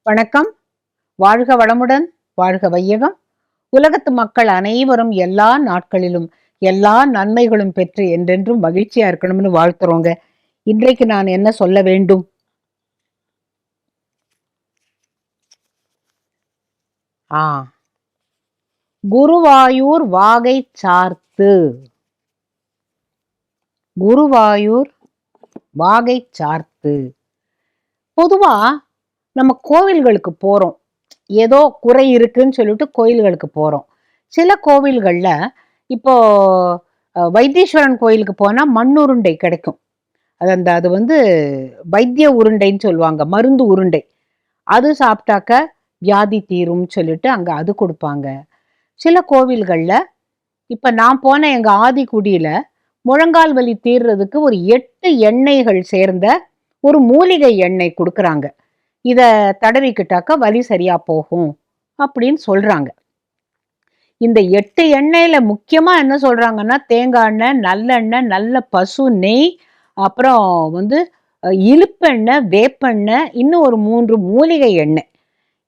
வணக்கம். வாழ்க வளமுடன், வாழ்க வையகம். உலகத்து மக்கள் அனைவரும் எல்லா நாட்களிலும் எல்லா நன்மைகளும் பெற்று என்றென்றும் மகிழ்ச்சியா இருக்கணும்னு வாழ்த்துறோங்க. இன்றைக்கு நான் என்ன சொல்ல வேண்டும்? குருவாயூர் வாகை சார்த்து. குருவாயூர் வாகை சார்த்து. பொதுவா நம்ம கோவில்களுக்கு போறோம், ஏதோ குறை இருக்குன்னு சொல்லிட்டு கோயில்களுக்கு போறோம். சில கோவில்கள்ல இப்போ வைத்தீஸ்வரன் கோயிலுக்கு போனா மண்ணுருண்டை கிடைக்கும். அது வைத்திய உருண்டைன்னு சொல்லுவாங்க, மருந்து உருண்டை. அது சாப்பிட்டாக்க வியாதி தீரும்னு சொல்லிட்டு அங்க அது கொடுப்பாங்க. சில கோவில்கள்ல இப்ப நான் போன எங்க ஆதிக்குடியில முழங்கால் வலி தீர்றதுக்கு ஒரு 8 எண்ணெய்கள் சேர்ந்த ஒரு மூலிகை எண்ணெய் கொடுக்குறாங்க. இத தடவிக்கிட்டாக்க வலி சரியா போகும் அப்படின்னு சொல்றாங்க. இந்த 8 எண்ணெயில முக்கியமா என்ன சொல்றாங்கன்னா, தேங்காய் எண்ணெய், நல்லெண்ணெய், நல்ல பசு நெய், அப்புறம் இலுப்பெண்ணெய், வேப்பெண்ணெய், இன்னும் ஒரு 3 மூலிகை எண்ணெய்.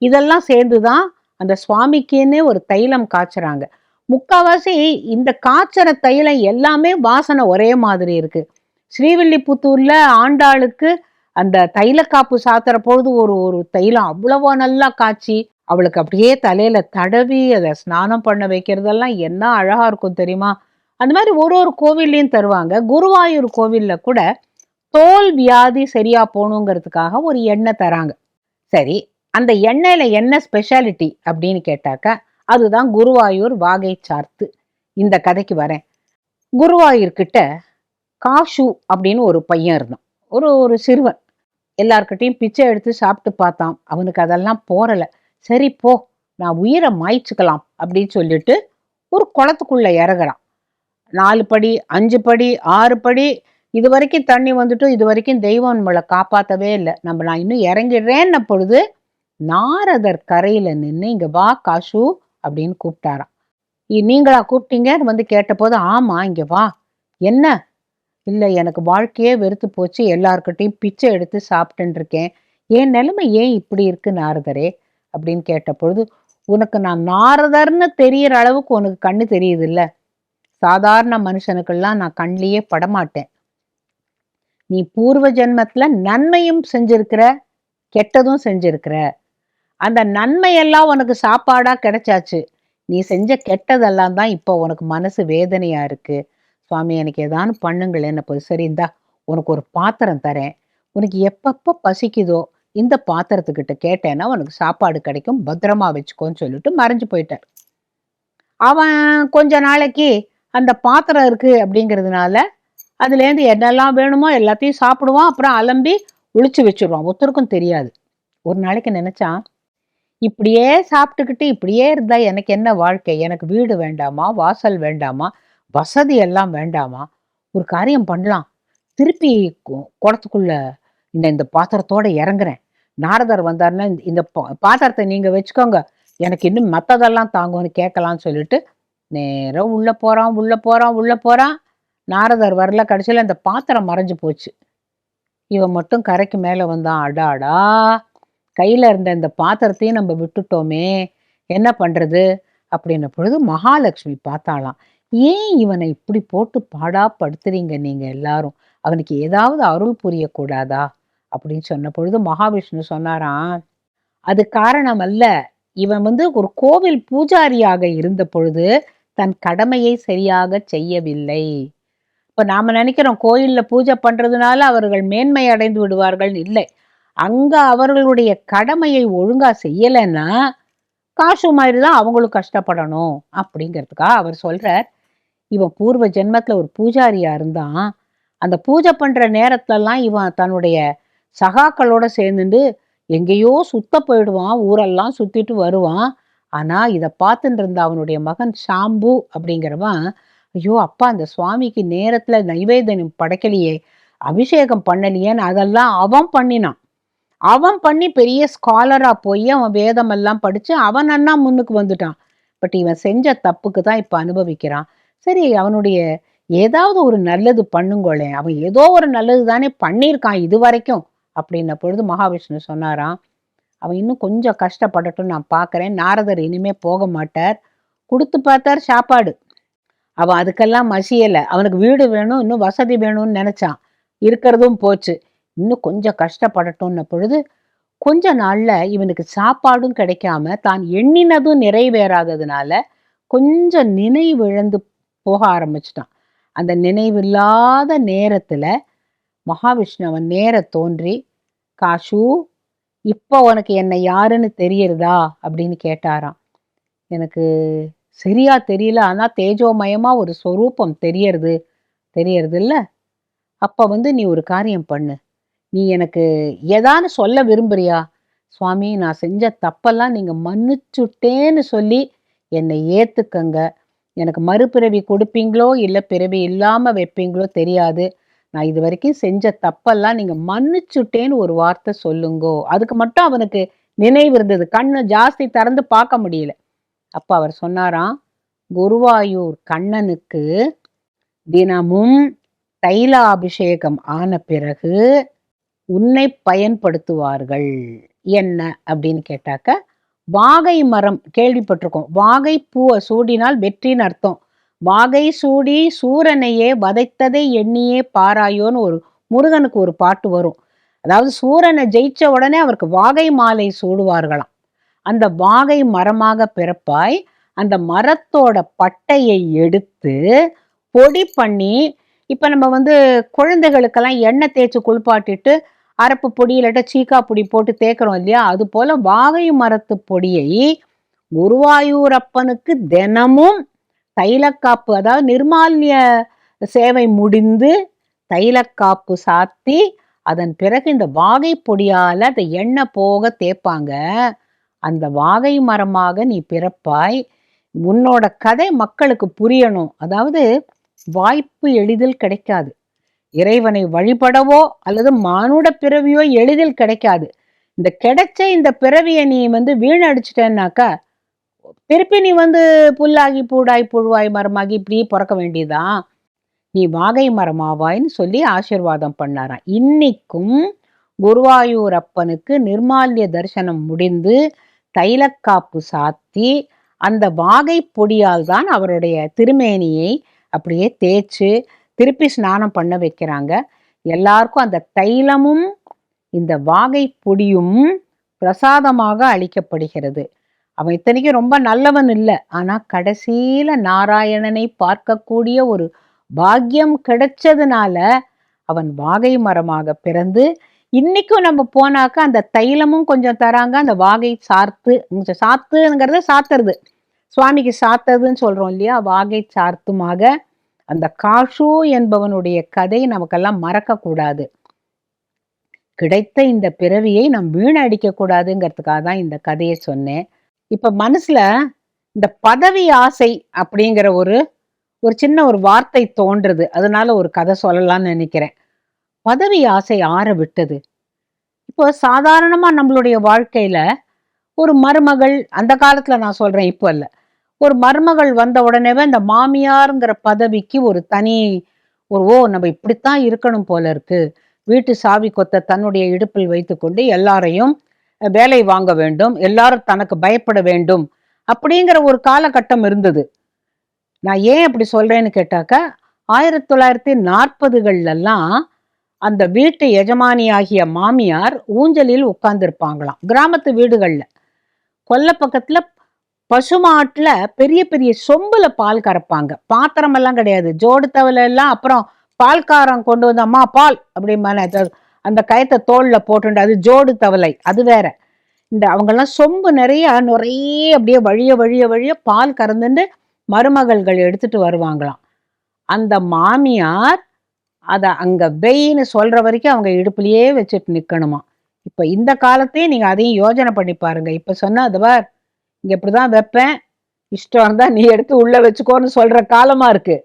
இதெல்லாம் சேர்ந்துதான் அந்த சுவாமிக்குன்னே ஒரு தைலம் காய்ச்சறாங்க. முக்காவாசி இந்த காய்ச்சற தைலம் எல்லாமே வாசனை ஒரே மாதிரி இருக்கு. ஸ்ரீவில்லிபுத்தூர்ல ஆண்டாளுக்கு அந்த தைலக்காப்பு சாத்துற பொழுது ஒரு தைலம் அவ்வளவோ நல்லா காய்ச்சி அவளுக்கு அப்படியே தலையில தடவி அதை ஸ்நானம் பண்ண வைக்கிறதெல்லாம் என்ன அழகா இருக்கும் தெரியுமா? அந்த மாதிரி ஒரு கோவில்லையும் தருவாங்க. குருவாயூர் கோவில்ல கூட தோல் வியாதி சரியா போகணுங்கிறதுக்காக ஒரு எண்ணெய் தராங்க. சரி, அந்த எண்ணெயில என்ன ஸ்பெஷாலிட்டி அப்படின்னு கேட்டாக்க அதுதான் குருவாயூர் வாகை சார்த்து. இந்த கதைக்கு வரேன். குருவாயூர்கிட்ட காஷு அப்படின்னு ஒரு பையன் இருந்தான், ஒரு சிறுவன். எல்லார்கிட்டையும் பிச்சை எடுத்து சாப்பிட்டு பார்த்தான். அவனுக்கு அதெல்லாம் போறல. சரி போ, நான் உயிரை மாய்ச்சிக்கலாம் அப்படின்னு சொல்லிட்டு ஒரு குளத்துக்குள்ள இறங்குறான். 4 படி 5 படி 6 படி இது வரைக்கும் தண்ணி வந்துட்டு இது வரைக்கும் தெய்வம் நம்மளை காப்பாற்றவே இல்லை. நான் இன்னும் இறங்கிடுறேன்ன பொழுது நாரதர் கரையில நின்று இங்க வா காஷு அப்படின்னு கூப்பிட்டாராம். நீங்களா கூப்பிட்டீங்க கேட்ட போது, ஆமா இங்க வா. என்ன? இல்லை, எனக்கு வாழ்க்கையே வெறுத்து போச்சு, எல்லார்கிட்டையும் பிச்சை எடுத்து சாப்பிட்டுன்னு இருக்கேன், என் நிலைமை ஏன் இப்படி இருக்கு நாரதரே அப்படின்னு கேட்ட பொழுது, உனக்கு நான் நாரதர்னு தெரியற அளவுக்கு உனக்கு கண்ணு தெரியுது இல்ல? சாதாரண மனுஷனுக்கெல்லாம் நான் கண்ணிலேயே படமாட்டேன். நீ பூர்வ ஜென்மத்துல நன்மையும் செஞ்சிருக்கிற, கெட்டதும் செஞ்சிருக்கிற. அந்த நன்மையெல்லாம் உனக்கு சாப்பாடா கிடைச்சாச்சு. நீ செஞ்ச கெட்டதெல்லாம் தான் இப்போ உனக்கு மனசு வேதனையா இருக்கு. சுவாமி, எனக்கு ஏதானு பண்ணுங்கள் என்ன போய். சரி, இந்தா உனக்கு ஒரு பாத்திரம் தரேன், உனக்கு எப்பப்போ பசிக்குதோ இந்த பாத்திரத்துக்கிட்ட கேட்டேன்னா உனக்கு சாப்பாடு கிடைக்கும், பத்திரமா வச்சுக்கோன்னு சொல்லிட்டு மறைஞ்சு போயிட்டார். அவன் கொஞ்ச நாளைக்கு அந்த பாத்திரம் இருக்கு அப்படிங்கிறதுனால அதுலேருந்து என்னெல்லாம் வேணுமோ எல்லாத்தையும் சாப்பிடுவான். அப்புறம் அலம்பி ஒளிச்சு வச்சிருவான், ஒருத்தருக்கும் தெரியாது. ஒரு நாளைக்கு நினைச்சான், இப்படியே சாப்பிட்டுக்கிட்டு இப்படியே இருந்தா எனக்கு என்ன வாழ்க்கை? எனக்கு வீடு வேண்டாமா, வாசல் வேண்டாமா, வசதி எல்லாம் வேண்டாமா? ஒரு காரியம் பண்ணலாம், திருப்பி குளத்துக்குள்ள இந்த பாத்திரத்தோட இறங்குறேன். நாரதர் வந்தாருன்னா இந்த பாத்திரத்தை நீங்க வச்சுக்கோங்க, எனக்கு இன்னும் மற்றதெல்லாம் தாங்கும்னு கேட்கலான்னு சொல்லிட்டு நேரம் உள்ள போறான். நாரதர் வரல. கடைசியில் அந்த பாத்திரம் மறைஞ்சு போச்சு. இவன் மட்டும் கரைக்கு மேல வந்தான். அடாடா, கையில இருந்த இந்த பாத்திரத்தையும் நம்ம விட்டுட்டோமே, என்ன பண்றது அப்படின்ன பொழுது மகாலட்சுமி பார்த்தாலாம். ஏன் இவனை இப்படி போட்டு பாடா படுத்துறீங்க நீங்க எல்லாரும், அவனுக்கு ஏதாவது அருள் புரியக்கூடாதா அப்படின்னு சொன்ன பொழுது மகாவிஷ்ணு சொன்னாராம், அது காரணம் அல்ல. இவன் ஒரு கோவில் பூஜாரியாக இருந்த பொழுது தன் கடமையை சரியாக செய்யவில்லை. இப்ப நாம நினைக்கிறோம் கோயில்ல பூஜை பண்றதுனால அவர்கள் மேன்மை அடைந்து விடுவார்கள். இல்லை, அங்க அவர்களுடைய கடமையை ஒழுங்கா செய்யலைன்னா காசு மாதிரிதான் அவங்களும் கஷ்டப்படணும் அப்படிங்கிறதுக்காக அவர் சொல்றார். இவன் பூர்வ ஜென்மத்துல ஒரு பூஜாரியா இருந்தான். அந்த பூஜை பண்ற நேரத்துலலாம் இவன் தன்னுடைய சகாக்களோட சேர்ந்துட்டு எங்கேயோ சுத்த போயிடுவான், ஊரெல்லாம் சுத்திட்டு வருவான். ஆனா இதை பார்த்துட்டு இருந்த அவனுடைய மகன் ஷாம்பு அப்படிங்கிறவன், ஐயோ அப்பா, அந்த சுவாமிக்கு நேரத்துல நைவேத்தியம் படைக்கலையே, அபிஷேகம் பண்ணலையேன்னு அதெல்லாம் அவன் பண்ணினான். அவன் பண்ணி பெரிய ஸ்காலரா போய் அவன் வேதம் எல்லாம் படிச்சு அவன் அண்ணா முன்னுக்கு வந்துட்டான். பட் இவன் செஞ்ச தப்புக்கு தான் இப்ப அனுபவிக்கிறான். சரி, அவனுடைய ஏதாவது ஒரு நல்லது பண்ணுங்களே, அவன் ஏதோ ஒரு நல்லது தானே பண்ணியிருக்கான் இது வரைக்கும் அப்படின்ன பொழுது மகாவிஷ்ணு சொன்னாராம், அவன் இன்னும் கொஞ்சம் கஷ்டப்படட்டும் நான் பார்க்குறேன். நாரதர் இனிமே போக மாட்டார். கொடுத்து பார்த்தார் சாப்பாடு. அவன் அதுக்கெல்லாம் மசியலை. அவனுக்கு வீடு வேணும், இன்னும் வசதி வேணும்னு நினைச்சான். இருக்கிறதும் போச்சு. இன்னும் கொஞ்சம் கஷ்டப்படட்டும்ன பொழுது கொஞ்ச நாள்ல இவனுக்கு சாப்பாடும் கிடைக்காம தான் எண்ணினதும் நிறைவேறாததுனால கொஞ்சம் நினைவிழந்து போக ஆரம்பிச்சிட்டான். அந்த நினைவில்லாத நேரத்துல மகாவிஷ்ணு அவன் நேர தோன்றி, காஷு, இப்போ உனக்கு என்ன யாருன்னு தெரியறதா அப்படின்னு கேட்டாராம். எனக்கு சரியா தெரியல, ஆனா தேஜோமயமா ஒரு ஸ்வரூபம் தெரியறது இல்ல. அப்ப நீ ஒரு காரியம் பண்ணு, நீ எனக்கு ஏதான்னு சொல்ல விரும்புறியா? சுவாமி, நான் செஞ்ச தப்பெல்லாம் நீங்க மன்னிச்சுட்டேன்னு சொல்லி என்னை ஏத்துக்கங்க. எனக்கு மறுபிறவி கொடுப்பீங்களோ இல்ல பிறவி இல்லாம வைப்பீங்களோ தெரியாது. நான் இது வரைக்கும் செஞ்ச தப்பெல்லாம் நீங்க மன்னிச்சுட்டேன்னு ஒரு வார்த்தை சொல்லுங்கோ. அதுக்கு மட்டும் அவனுக்கு நினைவு இருந்தது. கண்ணு ஜாஸ்தி திறந்து பார்க்க முடியல. அப்ப அவர் சொன்னாராம், குருவாயூர் கண்ணனுக்கு தினமும் தைலாபிஷேகம் ஆன பிறகு உன்னை பயன்படுத்துவார்கள். என்ன அப்படின்னு கேட்டாக்க, வாகை மரம் கேள்விப்பட்டிருக்கோம். வாகை பூவை சூடினால் வெற்றின்னு அர்த்தம். வாகை சூடி சூரனையே வதைத்ததை எண்ணியே பாராயோன்னு ஒரு முருகனுக்கு ஒரு பாட்டு வரும். அதாவது சூரனை ஜெயிச்ச உடனே அவருக்கு வாகை மாலை சூடுவார்களாம். அந்த வாகை மரமாக பிறப்பாய். அந்த மரத்தோட பட்டையை எடுத்து பொடி பண்ணி, இப்ப நம்ம குழந்தைகளுக்கெல்லாம் எண்ணெய் தேய்ச்சி குளிப்பாட்டிட்டு அரப்பு பொடி இல்லாட்ட சீக்கா பொடி போட்டு தேய்க்கிறோம் இல்லையா, அது போல வாகை மரத்து பொடியை குருவாயூரப்பனுக்கு தினமும் தைலக்காப்பு, அதாவது நிர்மால்ய சேவை முடிந்து தைலக்காப்பு சாத்தி அதன் பிறகு இந்த வாகை பொடியால அந்த எண்ணெய் போக தேய்ப்பாங்க. அந்த வாகை மரமாக நீ பிறப்பாய். உன்னோட கதை மக்களுக்கு புரியணும். அதாவது வாய்ப்பு எளிதில் கிடைக்காது. இறைவனை வழிபடவோ அல்லது மானுட பிறவியோ எளிதில் கிடைக்காது. இந்த கிடைச்ச இந்த பிறவியை நீ வீணடிச்சிட்டேன்னாக்கா திருப்பி நீ புல்லாகி பூடாய் புழுவாய் மரமாகி இப்படி பிறக்க வேண்டியதான். நீ வாகை மரமாவாய்ன்னு சொல்லி ஆசீர்வாதம் பண்ணாராம். இன்னைக்கும் குருவாயூர் அப்பனுக்கு நிர்மால்ய தரிசனம் முடிந்து தைலக்காப்பு சாத்தி அந்த வாகை பொடியால் தான் அவருடைய திருமேனியை அப்படியே தேய்ச்சு திருப்பி ஸ்நானம் பண்ண வைக்கிறாங்க. எல்லாருக்கும் அந்த தைலமும் இந்த வாகை பொடியும் பிரசாதமாக அளிக்கப்படுகிறது. அவன் இத்தனைக்கும் ரொம்ப நல்லவன் இல்லை, ஆனா கடைசியில நாராயணனை பார்க்கக்கூடிய ஒரு பாக்கியம் கிடைச்சதுனால அவன் வாகை மரமாக பிறந்து இன்னைக்கும் நம்ம போனாக்க அந்த தைலமும் கொஞ்சம் தராங்க. அந்த வாகை சாத்துங்கிறத சாத்துறது, சுவாமிக்கு சாத்ததுன்னு சொல்றோம் இல்லையா, வாகை சார்த்துமாக அந்த காஷு என்பவனுடைய கதை நமக்கெல்லாம் மறக்க கூடாது. கிடைத்த இந்த பிறவியை நாம் வீணடிக்க கூடாதுங்கிறதுக்காக தான் இந்த கதையை சொன்னேன். இப்ப மனசுல இந்த பதவி ஆசை அப்படிங்கிற ஒரு சின்ன ஒரு வார்த்தை தோன்றுது. அதனால ஒரு கதை சொல்லலாம்னு நினைக்கிறேன். பதவி ஆசை ஆற விட்டது. இப்போ சாதாரணமா நம்மளுடைய வாழ்க்கையில ஒரு மருமகள், அந்த காலத்துல நான் சொல்றேன், இப்போ இல்ல, ஒரு மருமகள் வந்த உடனேவே இந்த மாமியாருங்கிற பதவிக்கு ஒரு தனி நம்ம இப்படித்தான் இருக்கணும் போல இருக்கு. வீட்டு சாவி கொத்த தன்னுடைய இடுப்பில் வைத்துக்கொண்டு எல்லாரையும் வேலை வாங்க வேண்டும், எல்லாரும் தனக்கு பயப்பட வேண்டும் அப்படிங்கிற ஒரு காலகட்டம் இருந்தது. நான் ஏன் அப்படி சொல்றேன்னு கேட்டாக்க, 1940கள்லாம் அந்த வீட்டு எஜமானியாகிய மாமியார் ஊஞ்சலில் உட்கார்ந்துருப்பாங்களாம் கிராமத்து வீடுகள்ல. கொல்லை பக்கத்துல பசுமாட்டுல பெரிய பெரிய சொம்புல பால் கறப்பாங்க. பாத்திரம் எல்லாம் கிடையாது, ஜோடு தவலை எல்லாம். அப்புறம் பால்காரன் கொண்டு வந்து அம்மா பால் அப்படிமான அந்த கயத்தை தோல்ல போட்டுண்டு, அது ஜோடு தவலை, அது வேற. இந்த அவங்கெல்லாம் சொம்பு நிறைய அப்படியே வழிய வழிய வழிய பால் கறந்துட்டு மருமகள்கள் எடுத்துட்டு வருவாங்களாம். அந்த மாமியார் அத அங்க வெயின்னு சொல்ற வரைக்கும் அவங்க இடுப்புலயே வச்சுட்டு நிக்கணுமா. இப்ப இந்த காலத்தையும் நீங்க அதையும் யோஜனை பண்ணி பாருங்க. இப்ப சொன்னா அதுவார் இங்க இப்படிதான் வைப்பேன், இஷ்டம் இருந்தா நீ எடுத்து உள்ள வச்சுக்கோன்னு சொல்ற காலமா இருக்கு.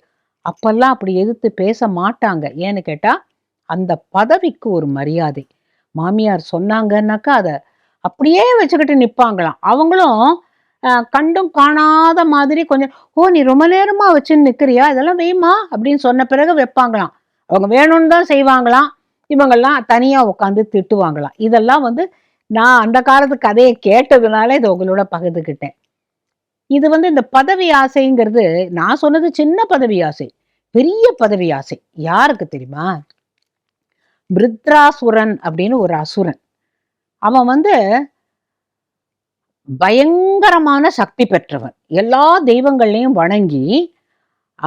அப்பெல்லாம் அப்படி எதிர்த்து பேச மாட்டாங்க. ஏன்னு கேட்டா அந்த பதவிக்கு ஒரு மரியாதை. மாமியார் சொன்னாங்கன்னாக்கா அதை அப்படியே வச்சுக்கிட்டு நிப்பாங்களாம். அவங்களும் கண்டும் காணாத மாதிரி கொஞ்சம், நீ ரொம்ப நேரமா வச்சுன்னு நிக்கிறியா, இதெல்லாம் வேமா அப்படின்னு சொன்ன பிறகு வைப்பாங்களாம். அவங்க வேணும்னு தான் செய்வாங்களாம். இவங்கெல்லாம் தனியா உட்காந்து திட்டுவாங்களாம். இதெல்லாம் நான் அந்த காலத்து கதையை கேட்டதுனால இதை உங்களோட பகிர்ந்துக்கிட்டேன். இது இந்த பதவி ஆசைங்கிறது, நான் சொன்னது சின்ன பதவி ஆசை. பெரிய பதவி ஆசை யாருக்கு தெரியுமா? விருத்ராசுரன் அப்படின்னு ஒரு அசுரன். அவன் பயங்கரமான சக்தி பெற்றவன். எல்லா தெய்வங்களையும் வணங்கி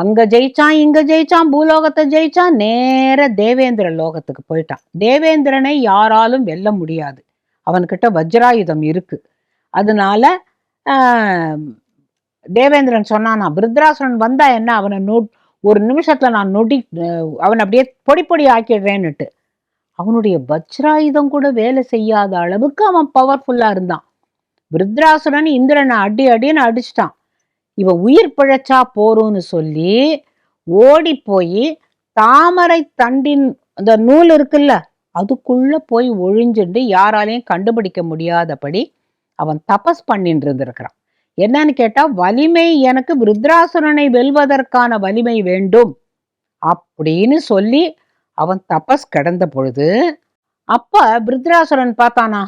அங்க ஜெயிச்சான், இங்க ஜெயிச்சான், பூலோகத்தை ஜெயிச்சான், நேர தேவேந்திர லோகத்துக்கு போயிட்டான். தேவேந்திரனை யாராலும் வெல்ல முடியாது. அவன்கிட்ட வஜ்ராயுதம் இருக்கு. அதனால தேவேந்திரன் சொன்னானா, விருத்ராசுரன் வந்தா என்ன, அவனை ஒரு நிமிஷத்துல நான் அவன் அப்படியே பொடி பொடி ஆக்கிடுறேன்னுட்டு. அவனுடைய வஜ்ராயுதம் கூட வேலை செய்யாத அளவுக்கு அவன் பவர்ஃபுல்லா இருந்தான். விருத்ராசுரன் இந்திரனை அடின்னு அடிச்சிட்டான். இவன் உயிர் பிழைச்சா போரும்னு சொல்லி ஓடி போய் தாமரை தண்டின் அந்த நூல் இருக்குல்ல, அதுக்குள்ள போய் ஒழிஞ்சுண்டு யாராலையும் கண்டுபிடிக்க முடியாதபடி அவன் தபஸ் பண்ணிட்டு இருந்திருக்கிறான். என்னன்னு கேட்டா, வலிமை எனக்கு விருத்ராசுரனை வெல்வதற்கான வலிமை வேண்டும் அப்படின்னு சொல்லி அவன் தபஸ் கிடந்த பொழுது, அப்ப விருத்ராசுரன் பார்த்தானா,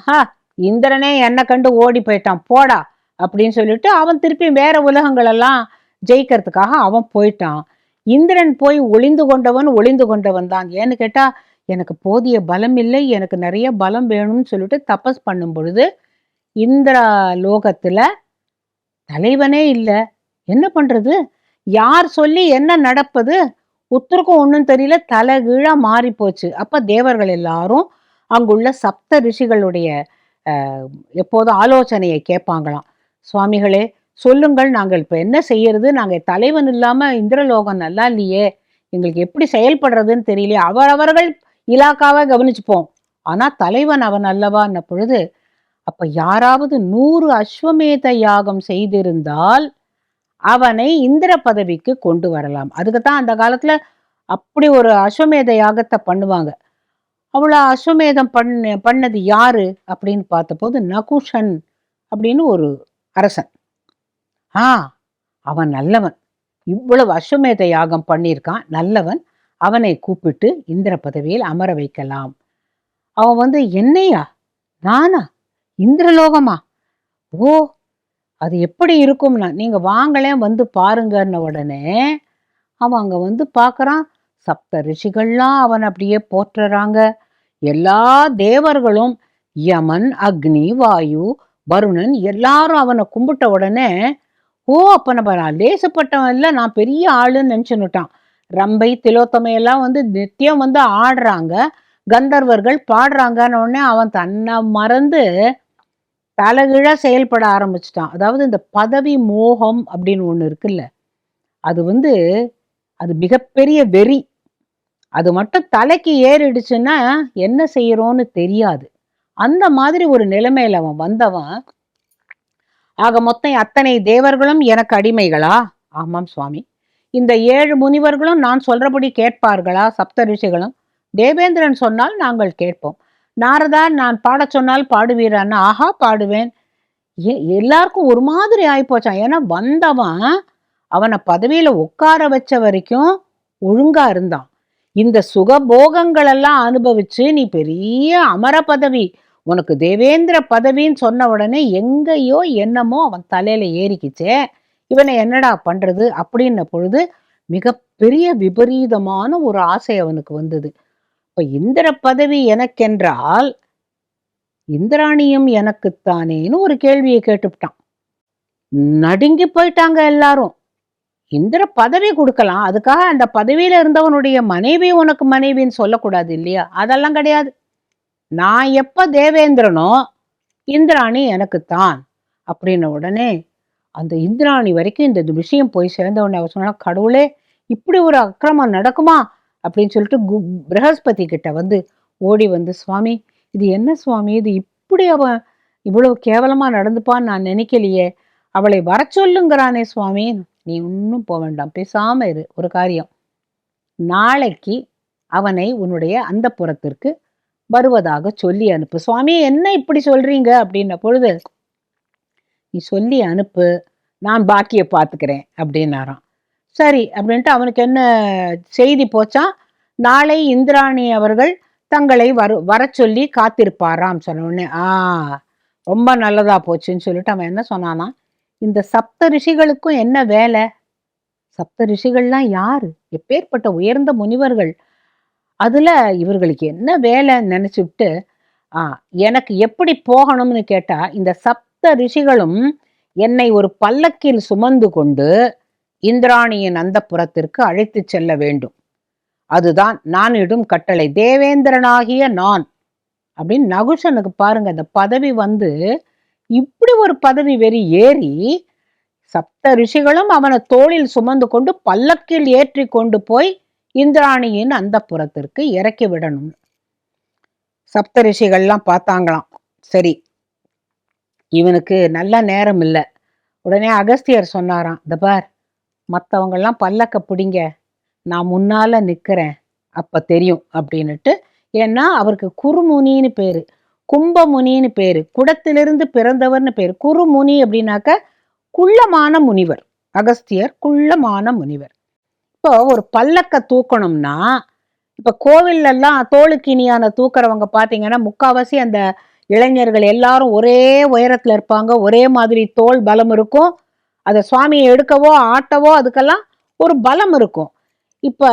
இந்திரனே என்ன கண்டு ஓடி போயிட்டான், போடா அப்படின்னு சொல்லிட்டு அவன் திருப்பி வேற உலகங்கள் எல்லாம் ஜெயிக்கிறதுக்காக அவன் போயிட்டான். இந்திரன் போய் ஒளிந்து கொண்டவன் தான். ஏன்னு கேட்டா, எனக்கு போதிய பலம் இல்லை, எனக்கு நிறைய பலம் வேணும்னு சொல்லிட்டு தபஸ் பண்ணும் பொழுது இந்திரா லோகத்துல தலைவனே இல்லை. என்ன பண்றது, யார் சொல்லி என்ன நடப்பது, உத்தருக்கும் ஒன்றும் தெரியல, தலைகீழா மாறி போச்சு. அப்ப தேவர்கள் எல்லாரும் அங்குள்ள சப்த ரிஷிகளுடைய எப்போதும் ஆலோசனையை கேட்பாங்களாம். சுவாமிகளே சொல்லுங்கள், நாங்கள் இப்ப என்ன செய்யறது, நாங்க தலைவன் இல்லாம இந்திரலோகம் நல்லா இல்லையே, எங்களுக்கு எப்படி செயல்படுறதுன்னு தெரியலையே, அவரவர்கள் இலாக்காவை கவனிச்சுப்போம், ஆனா தலைவன் அவன் அல்லவான்ன பொழுது, அப்ப யாராவது 100 அஸ்வமேத யாகம் செய்திருந்தால் அவனை இந்திர பதவிக்கு கொண்டு வரலாம். அதுக்குத்தான் அந்த காலத்துல அப்படி ஒரு அஸ்வமேத யாகத்தை பண்ணுவாங்க. அவ்வளவு அஸ்வமேதம் பண்ணது யாரு அப்படின்னு பார்த்தபோது நகுஷன் அப்படின்னு ஒரு அரசன். அவன் நல்லவன், இவ்வளவு அஸ்வமேத யாகம் பண்ணியிருக்கான், நல்லவன். அவனை கூப்பிட்டு இந்திர பதவியில் அமர வைக்கலாம். அவன் என்னையா, நானா, இந்திரலோகமா, ஓ அது எப்படி இருக்கும்னா, நீங்க வாங்களேன் பாருங்கன்ன உடனே அவன் அங்க பார்க்கறான். சப்த ரிஷிகள்லாம் அவன் அப்படியே போற்றுறாங்க. எல்லா தேவர்களும், யமன், அக்னி, வாயு, வருணன் எல்லாரும் அவனை கும்பிட்ட உடனே, ஓ அப்ப நான் லேசப்பட்டவன் இல்லை, நான் பெரிய ஆளுன்னு நினைச்சுன்னுட்டான். ரம்பை திலோத்தமை எல்லாம் நித்தியம் ஆடுறாங்க, கந்தர்வர்கள் பாடுறாங்கன்னு உடனே அவன் தன்னை மறந்து தலைகீழா செயல்பட ஆரம்பிச்சிட்டான். அதாவது இந்த பதவி மோகம் அப்படின்னு ஒண்ணு இருக்குல்ல, அது அது மிகப்பெரிய வெறி. அது மட்டும் தலைக்கு ஏறிடுச்சுன்னா என்ன செய்யறோன்னு தெரியாது. அந்த மாதிரி ஒரு நிலைமையில அவன் வந்தவன். ஆக மொத்தம் அத்தனை தேவர்களும் எனக்கு அடிமைகளா? ஆமாம் சுவாமி. இந்த 7 முனிவர்களும் நான் சொல்றபடி கேட்பார்களா? சப்த ரிஷிகளும். தேவேந்திரன் சொன்னால் நாங்கள் கேட்போம். நாரதா நான் பாட சொன்னால் பாடுவீரான்னு, ஆஹா பாடுவேன். எல்லாருக்கும் ஒரு மாதிரி ஆயிப்போச்சான். ஏன்னா வந்தவன் அவனை பதவியில உட்கார வச்ச வரைக்கும் ஒழுங்கா இருந்தான். இந்த சுகபோகங்கள் எல்லாம் அனுபவிச்சு நீ பெரிய அமர பதவி, உனக்கு தேவேந்திர பதவின்னு சொன்ன உடனே எங்கேயோ என்னமோ அவன் தலையில ஏறிக்கிச்சே, இவனை என்னடா பண்றது அப்படின்ன பொழுது மிகப்பெரிய விபரீதமான ஒரு ஆசை அவனுக்கு வந்தது. இப்ப இந்திர பதவி எனக்கென்றால் இந்திராணியும் எனக்குத்தானேன்னு ஒரு கேள்வியை கேட்டுவிட்டான். நடுங்கி போயிட்டாங்க எல்லாரும். இந்திர பதவி கொடுக்கலாம், அதுக்காக அந்த பதவியில இருந்தவனுடைய மனைவி உனக்கு மனைவின்னு சொல்லக்கூடாது இல்லையா? அதெல்லாம் கிடையாது. நான் எப்ப தேவேந்திரனோ இந்திராணி எனக்குத்தான் அப்படின்ன உடனே அந்த இந்திராணி வரைக்கும் இந்த விஷயம் போய் சேர்ந்த உடனே அவர் சொன்னா, கடவுளே இப்படி ஒரு அக்கிரமம் நடக்குமா அப்படின்னு சொல்லிட்டு பிரகஸ்பதி கிட்ட ஓடி சுவாமி இது என்ன சுவாமி, இது இப்படி அவன் இவ்வளவு கேவலமா நடந்துப்பான்னு நான் நினைக்கலையே, அவளை வர சொல்லுங்கிறானே சுவாமி. நீ இன்னும் போக வேண்டாம், பேசாம இரு. ஒரு காரியம், நாளைக்கு அவனை உன்னுடைய அந்த புறத்திற்கு வருவதாக சொல்லி அனுப்பு. சுவாமி என்ன இப்படி சொல்றீங்க அப்படின்ன பொழுது, நீ சொல்லி அனுப்பு, நான் பாக்கிய பார்த்துக்கிறேன் அப்படின்னாராம். சரி அப்படின்ட்டு அவனுக்கு என்ன செய்தி போச்சான், நாளை இந்திராணி அவர்கள் தங்களை வர சொல்லி காத்திருப்பாராம். சொன்ன உடனே ரொம்ப நல்லதா போச்சுன்னு சொல்லிட்டு அவன் என்ன சொன்னானா, இந்த சப்த ரிஷிகளுக்கும் என்ன வேலை? சப்த ரிஷிகள்லாம் யாரு? எப்பேற்பட்ட உயர்ந்த முனிவர்கள். அதுல இவர்களுக்கு என்ன வேலை நினைச்சுட்டு எனக்கு எப்படி போகணும்னு கேட்டா, இந்த சப்த ரிஷிகளும் என்னை ஒரு பல்லக்கில் சுமந்து கொண்டு இந்திராணியின் அந்தப்புறத்திற்கு அழைத்து செல்ல வேண்டும். அதுதான் நான் இடும் கட்டளை. தேவேந்திரனாகிய நான் அப்படின்னு நகுஷனுக்கு பாருங்க, அந்த பதவி இப்படி ஒரு பதவி வெறி ஏறி சப்த ரிஷிகளும் அவனை தோளில் சுமந்து கொண்டு பல்லக்கில் ஏற்றி கொண்டு போய் இந்திராணியின் அந்தப்புறத்திற்கு இறக்கி விடணும். சப்த ரிஷிகள்லாம் பார்த்தாங்களாம். சரி, இவனுக்கு நல்ல நேரம் இல்லை. உடனே அகஸ்தியர் சொன்னாராம், இந்த பார், மற்றவங்கெல்லாம் பல்லக்க பிடிங்க, நான் முன்னால நிக்கிறேன், அப்ப தெரியும் அப்படின்னுட்டு. ஏன்னா அவருக்கு குருமுனின்னு பேரு, கும்பமுனின்னு பேரு, குடத்திலிருந்து பிறந்தவர்னு பேரு. குருமுனி அப்படின்னாக்க குள்ளமான முனிவர். அகஸ்தியர் குள்ளமான முனிவர். இப்போ ஒரு பல்லக்க தூக்கணும்னா, இப்ப கோவில் எல்லாம் தோளுக்கினியான தூக்குறவங்க பாத்தீங்கன்னா முக்காவாசி அந்த இளைஞர்கள் எல்லாரும் ஒரே உயரத்துல இருப்பாங்க, ஒரே மாதிரி தோல் பலம் இருக்கும். அதை சுவாமியை எடுக்கவோ ஆட்டவோ அதுக்கெல்லாம் ஒரு பலம் இருக்கும். இப்ப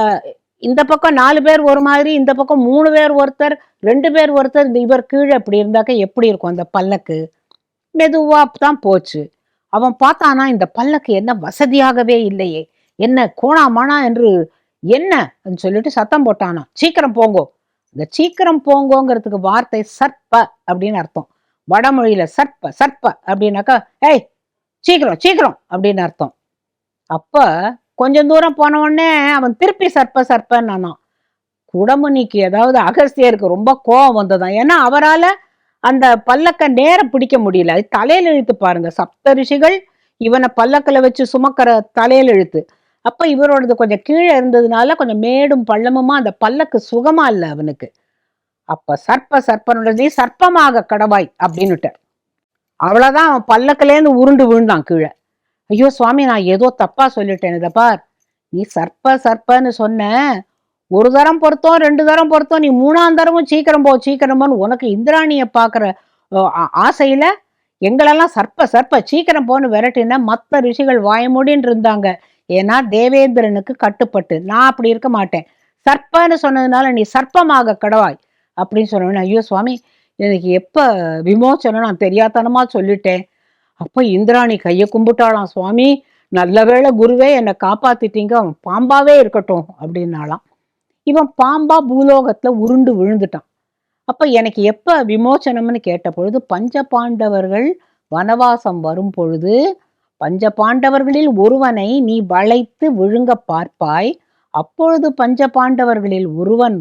இந்த பக்கம் 4 பேர் ஒரு மாதிரி, இந்த பக்கம் 3 பேர் ஒருத்தர், 2 பேர் ஒருத்தர், இவர் கீழே இப்படி இருந்தாக்க எப்படி இருக்கும் அந்த பல்லக்கு? மெதுவா தான் போச்சு. அவன் பார்த்தானா, இந்த பல்லக்கு என்ன வசதியாகவே இல்லையே, என்ன கோணாமானா என்று என்ன சொல்லிட்டு சத்தம் போட்டானா, சீக்கிரம் போங்கோ. இந்த சீக்கிரம் போங்கோங்கிறதுக்கு வார்த்தை சர்ப்ப அப்படின்னு அர்த்தம். வடமொழியில சர்ப்ப சர்ப்ப அப்படின்னாக்கா ஏய் சீக்கிரம் சீக்கிரம் அப்படின்னு அர்த்தம். அப்ப கொஞ்சம் தூரம் போன உடனே அவன் திருப்பி சர்ப்ப சர்ப்பன்னு. குடமுனிக்கு, அதாவது அகஸ்தியருக்கு ரொம்ப கோபம் வந்ததான். ஏன்னா அவரால அந்த பல்லக்க நேர பிடிக்க முடியல. தலையில இழுத்து பாருங்க, சப்த ரிஷிகள் இவனை பல்லக்கில் வச்சு சுமக்கிற தலையில இழுத்து. அப்ப இவரோடது கொஞ்சம் கீழே இருந்ததுனால கொஞ்சம் மேடும் பள்ளமுமா அந்த பல்லக்கு சுகமா இல்லை அவனுக்கு. அப்ப சர்ப்ப சர்ப்பனுடைய சர்ப்பமாக கடவாய் அப்படின்னுட்டார். அவ்வளவுதான், அவன் பல்லக்கிலேருந்து உருண்டு விழுந்தான் கீழே. ஐயோ சுவாமி, நான் ஏதோ தப்பா சொல்லிட்டேன், இதை பார், நீ சர்ப்ப சர்ப்பன்னு சொன்ன, ஒரு தரம் பொறுத்தோம், 2 தரம் பொறுத்தோம், நீ 3ஆம் தரமும் சீக்கிரம் போ சீக்கிரம்போன்னு உனக்கு இந்திராணிய பாக்குற ஆசையில எங்களெல்லாம் சர்ப்ப சர்ப்ப சீக்கிரம் போன்னு விரட்டின. மற்ற ரிஷிகள் வாயமூடின்னு இருந்தாங்க. ஏன்னா தேவேந்திரனுக்கு கட்டுப்பட்டு. நான் அப்படி இருக்க மாட்டேன், சர்ப்பன்னு சொன்னதுனால நீ சர்ப்பமாக கடவாய் அப்படின்னு சொன்னேன். ஐயோ சுவாமி, எனக்கு எப்ப விமோச்சனம், நான் தெரியாதனமா சொல்லிட்டேன். அப்ப இந்திராணி கையை கும்பிட்டாளாம், சுவாமி நல்ல வேளை குருவே என்னை காப்பாத்திட்டீங்க, அவன் பாம்பாவே இருக்கட்டும் அப்படின்னாலாம். இவன் பாம்பா பூலோகத்துல உருண்டு விழுந்துட்டான். அப்ப எனக்கு எப்ப விமோச்சனம்னு கேட்ட பொழுது, பஞ்ச பாண்டவர்கள் வனவாசம் வரும் பொழுது பஞ்ச பாண்டவர்களில் ஒருவனை நீ வளைத்து விழுங்க பார்ப்பாய். அப்பொழுது பஞ்ச பாண்டவர்களில் ஒருவன்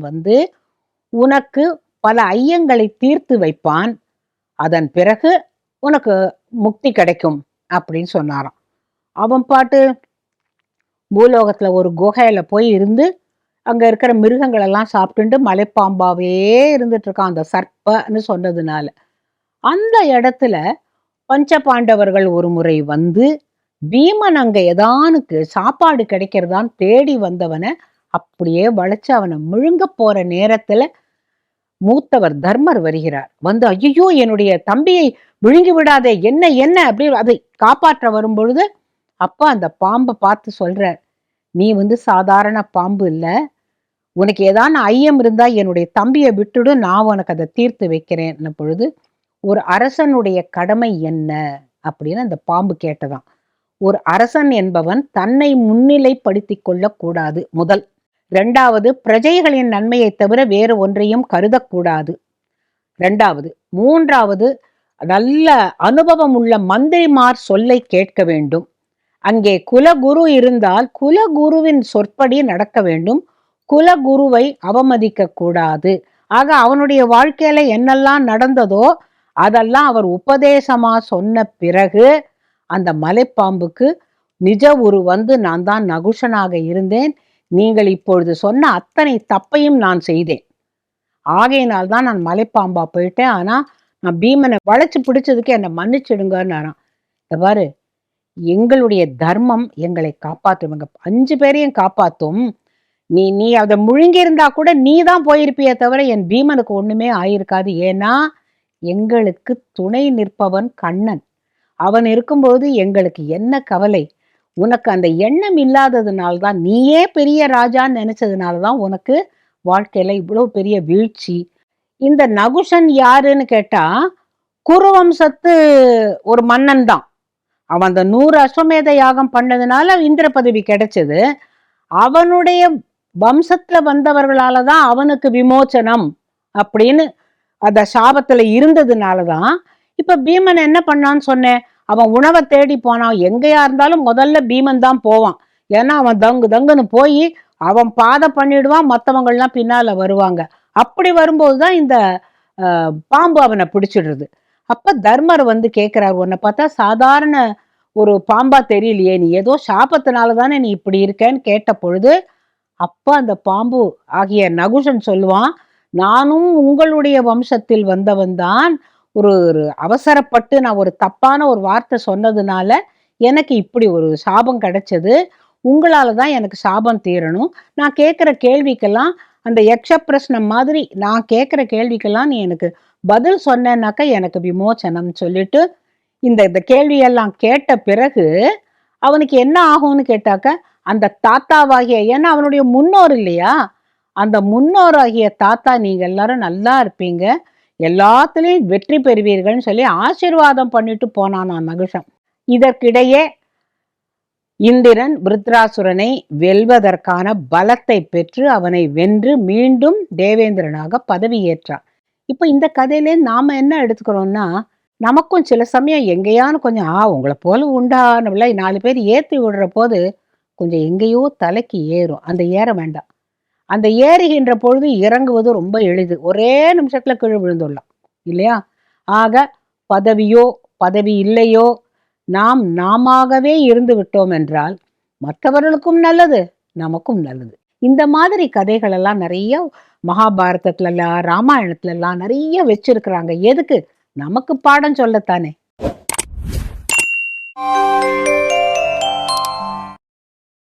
உனக்கு பல ஐயங்களை தீர்த்து வைப்பான். அதன் பிறகு உனக்கு முக்தி கிடைக்கும் அப்படின்னு சொன்னாராம். அவன் பாட்டு பூலோகத்துல ஒரு குகையில போய் இருந்து அங்க இருக்கிற மிருகங்கள் எல்லாம் சாப்பிட்டு மலைப்பாம்பாவே இருந்துட்டு இருக்கான், அந்த சர்ப்பன்னு சொன்னதுனால. அந்த இடத்துல பஞ்ச பாண்டவர்கள் ஒரு முறை பீமன் அங்க ஏதானுக்கு சாப்பாடு கிடைக்கிறதான்னு தேடி வந்தவனை அப்படியே வளைச்சு அவனை முழுங்க போற நேரத்துல மூத்தவர் தர்மர் வருகிறார். ஐயோ என்னுடைய தம்பியை விழுங்கி விடாதே, என்ன என்ன அப்படி அதை காப்பாற்ற வரும் பொழுது அப்ப அந்த பாம்பை பார்த்து சொல்றார், நீ சாதாரண பாம்பு இல்ல, உனக்கு ஏதான ஐயம் இருந்தா என்னுடைய தம்பியை விட்டுடு, நான் உனக்கு அதை தீர்த்து வைக்கிறேன் பொழுது, ஒரு அரசனுடைய கடமை என்ன அப்படின்னு அந்த பாம்பு கேட்டதான். ஒரு அரசன் என்பவன் தன்னை முன்னிலைப்படுத்திக் கொள்ளக்கூடாது முதல். 2வது, பிரஜைகளின் நன்மையை தவிர வேறு ஒன்றையும் கருதக்கூடாது 2வது. 3வது, நல்ல அனுபவம் உள்ள மந்திரிமார் சொல்லை கேட்க வேண்டும். அங்கே குலகுரு இருந்தால் குலகுருவின் சொற்படி நடக்க வேண்டும். குலகுருவை அவமதிக்க கூடாது. ஆக அவனுடைய வாழ்க்கையில என்னெல்லாம் நடந்ததோ அதெல்லாம் அவர் உபதேசமா சொன்ன பிறகு அந்த மலைப்பாம்புக்கு நிஜ உரு நான் தான் நகுஷனாக இருந்தேன், நீங்கள் இப்பொழுது சொன்ன அத்தனை தப்பையும் நான் செய்தேன், ஆகையினால்தான் நான் மலைப்பாம்பா போயிட்டேன், ஆனா நான் பீமனை வளைச்சு பிடிச்சதுக்கு என்னை மன்னிச்சிடுங்கன்னு. பாரு, எங்களுடைய தர்மம் எங்களை காப்பாற்றும், 5 பேரையும் காப்பாற்றும், நீ நீ அதை முழுங்கியிருந்தா கூட நீ தான் போயிருப்பியே தவிர என் பீமனுக்கு ஒண்ணுமே ஆயிருக்காது. ஏன்னா எங்களுக்கு துணை நிற்பவன் கண்ணன். அவன் இருக்கும்போது எங்களுக்கு என்ன கவலை? உனக்கு அந்த எண்ணம் இல்லாததுனால்தான், நீயே பெரிய ராஜான்னு நினைச்சதுனாலதான் உனக்கு வாழ்க்கையில இவ்வளவு பெரிய வீழ்ச்சி. இந்த நகுஷன் யாருன்னு கேட்டா குருவம்சத்து ஒரு மன்னன் தான். அவன் அந்த 100 அஸ்வமேத யாகம் பண்ணதுனால இந்திர பதவி கிடைச்சது. அவனுடைய வம்சத்துல வந்தவர்களாலதான் அவனுக்கு விமோச்சனம் அப்படின்னு அந்த சாபத்துல இருந்ததுனாலதான் இப்ப பீமன் என்ன பண்ணான்னு சொன்னேன். அவன் உணவை தேடி போனான். எங்கேயா இருந்தாலும் முதல்ல பீமன் தான் போவான். ஏன்னா அவன் தங்கு தங்குன்னு போய் அவன் பாதை பண்ணிடுவான், மற்றவங்கள்லாம் பின்னால வருவாங்க. அப்படி வரும்போதுதான் இந்த பாம்பு அவனை பிடிச்சிடுறது. அப்ப தர்மர் வந்து கேட்கிறார், உன்னை பார்த்தா சாதாரண ஒரு பாம்பா தெரியலையே, நீ ஏதோ சாபத்தினால தானே நீ இப்படி இருக்கேன்னு கேட்ட பொழுது அப்ப அந்த பாம்பு ஆகிய நகுஷன் சொல்லுவான், நானும் உங்களுடைய வம்சத்தில் வந்தவன் தான். ஒரு அவசரப்பட்டு நான் ஒரு தப்பான ஒரு வார்த்தை சொன்னதுனால எனக்கு இப்படி ஒரு சாபம் கிடைச்சது. உங்களால தான் எனக்கு சாபம் தீரணும். நான் கேட்குற கேள்விக்கெல்லாம் அந்த யக்ஷ பிரஷ்னம் மாதிரி நான் கேட்குற கேள்விக்கெல்லாம் நீ எனக்கு பதில் சொன்னேன்னாக்கா எனக்கு விமோச்சனம் சொல்லிட்டு இந்த இந்த கேள்வியெல்லாம் கேட்ட பிறகு அவனுக்கு என்ன ஆகும்னு கேட்டாக்க, அந்த தாத்தாவாகிய, ஏன்னா அவனுடைய முன்னோர் இல்லையா, அந்த முன்னோராகிய தாத்தா நீங்க எல்லாரும் நல்லா இருப்பீங்க, எல்லாத்துலயும் வெற்றி பெறுவீர்கள்னு சொல்லி ஆசீர்வாதம் பண்ணிட்டு போனானா நகுஷன். இதற்கிடையே இந்திரன் விருத்ராசுரனை வெல்வதற்கான பலத்தை பெற்று அவனை வென்று மீண்டும் தேவேந்திரனாக பதவி ஏற்றான். இப்ப இந்த கதையிலே நாம என்ன எடுத்துக்கிறோம்னா, நமக்கும் சில சமயம் எங்கேயான்னு கொஞ்சம் உங்களை போல உண்டானவில்லை 4 பேர் ஏற்றி விடுற போது கொஞ்சம் எங்கேயோ தலைக்கு ஏறும். அந்த ஏற வேண்டாம். அந்த ஏறுகின்ற பொழுது இறங்குவது ரொம்ப எளிது. ஒரே நிமிஷத்துல கீழே விழுந்துடலாம் இல்லையா? ஆக பதவியோ பதவி இல்லையோ நாம் நாமாகவே இருந்து விட்டோம் என்றால் மற்றவர்களுக்கும் நல்லது, நமக்கும் நல்லது. இந்த மாதிரி கதைகள் எல்லாம் நிறைய மகாபாரதத்துல எல்லாம் ராமாயணத்துல எல்லாம் நிறைய வச்சிருக்கிறாங்க. எதுக்கு? நமக்கு பாடம் சொல்லத்தானே.